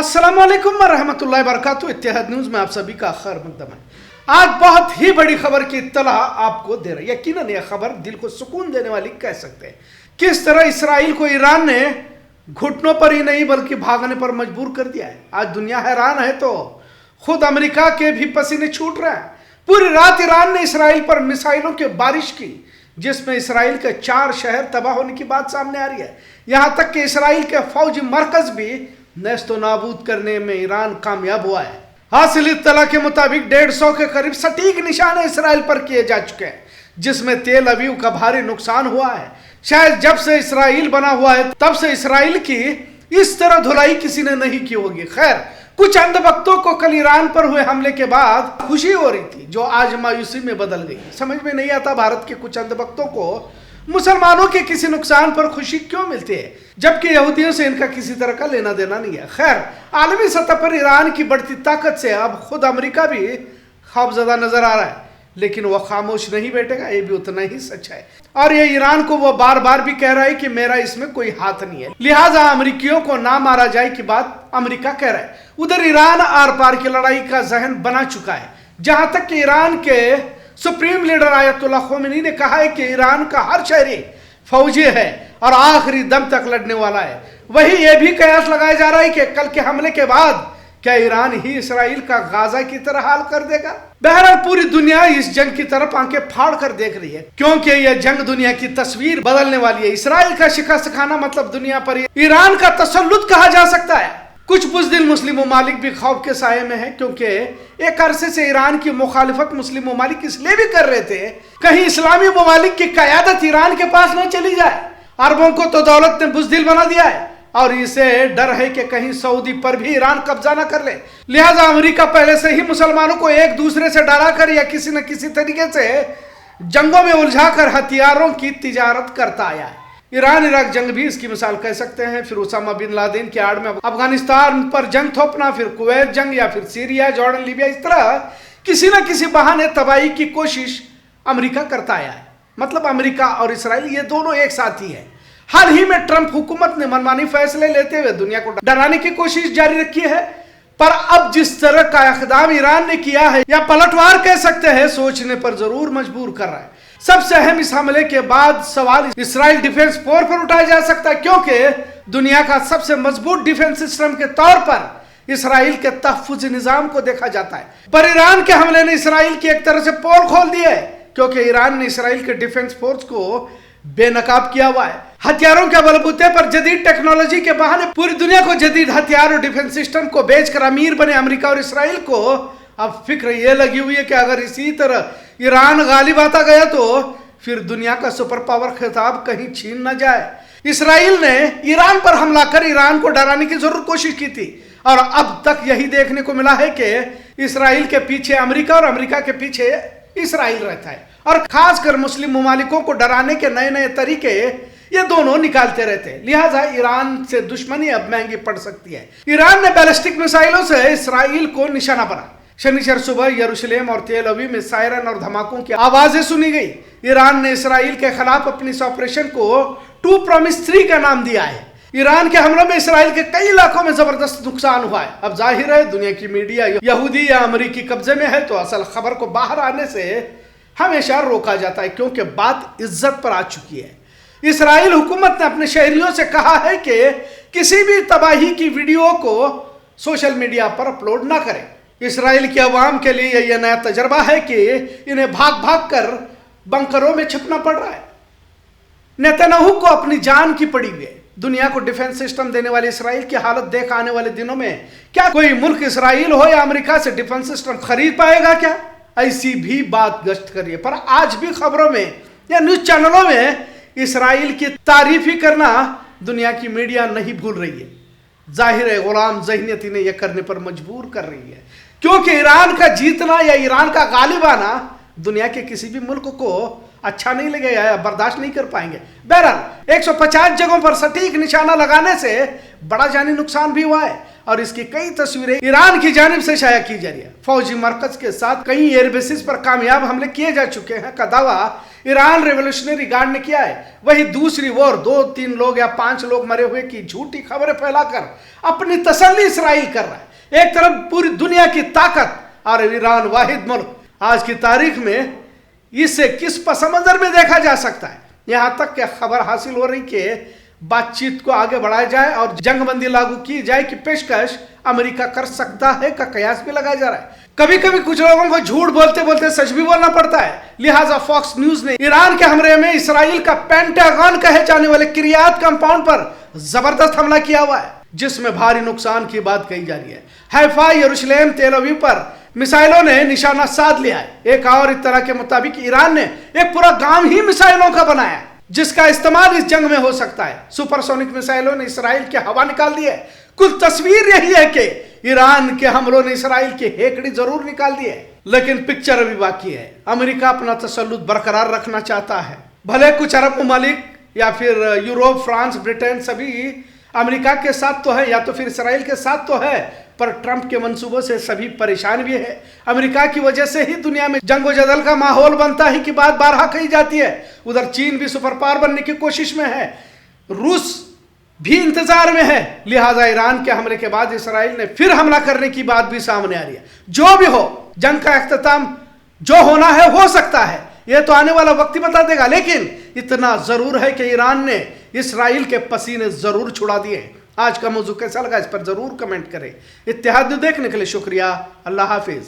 अस्सलाम वालेकुम रहमतुल्लाहि व बरकातुहू। इत्तेहाद न्यूज़ में आप सभी का खैर मकदम है। आज बहुत ही बड़ी खबर की इत्तला आपको दे रही है। यकीनन यह खबर दिल को सुकून देने वाली कह सकते हैं। किस तरह इसराइल को ईरान ने घुटनों पर ही नहीं बल्कि भागने पर मजबूर कर दिया है। आज दुनिया हैरान है तो खुद अमेरिका के भी पसीने छूट रहे हैं। पूरी रात ईरान ने इसराइल पर मिसाइलों की बारिश की, जिसमें इसराइल के 4 शहर तबाह होने की बात सामने आ रही है। यहां तक कि इसराइल के फौजी मरकज भी नेस्तो नाबूद करने में ईरान कामयाब हुआ है। हासिल इत्तला के मुताबिक 150 के करीब सटीक निशाने इसराइल पर किए जा चुके हैं, जिसमें तेल अवीव का भारी नुकसान हुआ है। शायद जब से इसराइल बना हुआ है तब से इसराइल की इस तरह धुलाई किसी ने नहीं की होगी। खैर, कुछ अंधभक्तों को कल ईरान पर हुए हमले के बाद खुशी हो रही थी, जो आज मायूसी में बदल गई। समझ में नहीं आता भारत के कुछ अंधभक्तों को मुसलमानों के किसी नुकसान पर खुशी क्यों मिलती है, जबकि यहूदियों से इनका किसी तरह का लेना देना नहीं है। खैर, आलमी सतह पर ईरान की बढ़ती ताकत से अब खुद अमेरिका भी खौफजदा नजर आ रहा है, लेकिन वह खामोश नहीं बैठेगा, ये भी उतना ही सच है। और ये ईरान को वो बार बार भी कह रहा है कि मेरा इसमें कोई हाथ नहीं है, लिहाजा अमेरिकियों को ना मारा जाए की बात अमेरिका कह रहा है। उधर ईरान आर पार की लड़ाई का जहन बना चुका है। जहां तक कि ईरान के सुप्रीम लीडर आयतुल्लाह खोमेनी ने कहा है कि ईरान का हर शहरी फौजी है और आखिरी दम तक लड़ने वाला है। वही यह भी कयास लगाया जा रहा है कि कल के हमले के बाद क्या ईरान ही इसराइल का गाजा की तरह हाल कर देगा। बहरहाल पूरी दुनिया इस जंग की तरफ आंखें फाड़ कर देख रही है, क्योंकि यह जंग दुनिया की तस्वीर बदलने वाली है। इसराइल का शिकस्त खाना मतलब दुनिया पर ईरान का तसल्लुत कहा जा सकता है। कुछ बुज़दिल मुस्लिम ममालिक भी खौफ के साये में है, क्योंकि एक अरसे से ईरान की मुखालिफत मुस्लिम ममालिक इसलिए भी कर रहे थे कहीं इस्लामी ममालिक की क़यादत ईरान के पास न चली जाए। अरबों को तो दौलत ने बुज़दिल बना दिया है और इसे डर है कि कहीं सऊदी पर भी ईरान कब्जा न कर ले। लिहाजा अमेरिका पहले से ही मुसलमानों को एक दूसरे से डरा कर या किसी न किसी तरीके से जंगों में उलझा कर हथियारों की तिजारत करता आया है। ईरान इराक जंग भी इसकी मिसाल कह सकते हैं। फिर उसामा बिन लादेन की आड़ में अफगानिस्तान पर जंग थोपना, फिर कुवैत जंग, या फिर सीरिया, जॉर्डन, लीबिया, इस तरह किसी न किसी बहाने तबाही की कोशिश अमेरिका करता आया है। मतलब अमेरिका और इसराइल ये दोनों एक साथ ही है। हाल ही में ट्रंप हुकूमत ने मनमानी फैसले लेते हुए दुनिया को डराने की कोशिश जारी रखी है, पर अब जिस तरह का इक़दाम ईरान ने किया है, या पलटवार कह सकते हैं, सोचने पर जरूर मजबूर कर रहा है। सबसे अहम इस हमले के बाद सवाल इसराइल डिफेंस फोर्स पर उठाया जा सकता है, क्योंकि दुनिया का सबसे मजबूत डिफेंस सिस्टम के तौर पर इसराइल के तहफ़्फ़ुज़ निज़ाम को देखा जाता है। पर ईरान के हमले ने इसराइल की एक तरह से पोल खोल दी है, क्योंकि ईरान ने इसराइल के डिफेंस फोर्स को बेनकाब किया हुआ है। हथियारों के बलबूते पर जदीद टेक्नोलॉजी के बहाने पूरी दुनिया को जदीद हथियार और डिफेंस सिस्टम को बेचकर अमीर बने अमेरिका और इसराइल को अब फिक्र ये लगी हुई है कि अगर इसी तरह ईरान गालिब आता गया तो फिर दुनिया का सुपर पावर खिताब कहीं छीन न जाए। इसराइल ने ईरान पर हमला कर ईरान को डराने की जरूर कोशिश की थी, और अब तक यही देखने को मिला है कि इसराइल के पीछे अमेरिका और अमेरिका के पीछे इसराइल रहता है। और खासकर मुस्लिम ममालिकों को डराने के नए नए तरीके ये दोनों निकालते रहते हैं। लिहाजा ईरान से दुश्मनी अब महंगी पड़ सकती है। ईरान ने बैलिस्टिक मिसाइलों से इसराइल को निशाना बना। शनिवार सुबह यरूशलेम और तेल अवीव में सायरन और धमाकों की आवाजें सुनी गई। ईरान ने इसराइल के खिलाफ अपनी इस ऑपरेशन को 2 Promise 3 का नाम दिया है। ईरान के हमलों में इसराइल के कई इलाकों में जबरदस्त नुकसान हुआ है। अब जाहिर है दुनिया की मीडिया यहूदी या अमेरिकी कब्जे में है, तो असल खबर को बाहर आने से हमेशा रोका जाता है, क्योंकि बात इज्जत पर आ चुकी है। इसराइल हुकूमत ने अपने शहरियों से कहा है कि किसी भी तबाही की वीडियो को सोशल मीडिया पर अपलोड ना करें। इसराइल की अवाम के लिए यह नया तजर्बा है कि इन्हें भाग भाग कर बंकरों में छिपना पड़ रहा है। नेतन्याहू को अपनी जान की पड़ी हुई है। दुनिया को डिफेंस सिस्टम देने वाले इसराइल की हालत देख आने वाले दिनों में क्या कोई मुल्क इसराइल हो या अमेरिका से डिफेंस सिस्टम खरीद पाएगा क्या? ऐसी भी बात गश्त करिए। पर आज भी खबरों में या न्यूज चैनलों में इसराइल की तारीफ ही करना दुनिया की मीडिया नहीं भूल रही है। जाहिर है गुलाम ज़हनियत इन्हें यह करने पर मजबूर कर रही है, क्योंकि ईरान का जीतना या ईरान का गालिब आना दुनिया के किसी भी मुल्क को अच्छा नहीं लगेगा या बर्दाश्त नहीं कर पाएंगे। बहरहाल 150 जगहों पर सटीक निशाना लगाने से बड़ा जानी नुकसान भी हुआ है और इसकी कई तस्वीरें ईरान की जानिब से शाया की जा रही है। फौजी मरकज के साथ कई एयरबेसिस पर कामयाब हमले किए जा चुके हैं का दावा ईरान रेवोल्यूशनरी गार्ड ने किया है। वही दूसरी ओर 2-3 लोग या 5 लोग मरे हुए की झूठी खबरें फैलाकर अपनी तसल्ली इसराइल कर रहा है। एक तरफ पूरी दुनिया की ताकत और ईरान वाहिद मुल्क। आज की तारीख में इसे किस पस मंजर में देखा जा सकता है। यहां तक कि खबर हासिल हो रही कि बातचीत को आगे बढ़ाया जाए और जंगबंदी लागू की जाए की पेशकश अमेरिका कर सकता है का कयास भी लगाया जा रहा है। कभी कभी कुछ लोगों को झूठ बोलते बोलते सच भी बोलना पड़ता है। लिहाजा फॉक्स न्यूज ने ईरान के हमले में इसराइल का पेंटागन कहे जाने वाले किरियात कंपाउंड पर जबरदस्त हमला किया हुआ है, जिसमें भारी नुकसान की बात कही जा रही है। हैफा, यरूशलेम, तेल अवीव पर मिसाइलों ने निशाना साध लिया है। एक और इत्तला के मुताबिक ईरान ने एक पूरा गांव ही मिसाइलों का बनाया जिसका इस्तेमाल इस जंग में हो सकता है। सुपरसोनिक मिसाइलों ने इसराइल की हवा निकाल दी है। कुल तस्वीर यही है कि ईरान के हमलों ने इसराइल की हेकड़ी जरूर निकाल दी है, लेकिन पिक्चर अभी बाकी है। अमेरिका अपना तसल्लुत बरकरार रखना चाहता है। भले कुछ अरब ममालिक या फिर यूरोप, फ्रांस, ब्रिटेन सभी अमेरिका के साथ तो है या तो फिर इसराइल के साथ तो है, पर ट्रंप के मंसूबों से सभी परेशान भी है। अमेरिका की वजह से ही दुनिया में जंगो जदल का माहौल बनता है कि बात बारहा कही जाती है। उधर चीन भी सुपर पावर बनने की कोशिश में है, रूस भी इंतजार में है। लिहाजा ईरान के हमले के बाद इसराइल ने फिर हमला करने की बात भी सामने आ रही है। जो भी हो, जंग का अख्ताम जो होना है हो सकता है, यह तो आने वाला वक्त ही बता देगा। लेकिन इतना जरूर है कि ईरान ने इसराइल के पसीने जरूर छुड़ा दिए। आज का मौजू कैसा लगा इस पर जरूर कमेंट करें। इत्तेहाद न्यूज़ देखने के लिए शुक्रिया। अल्लाह हाफिज।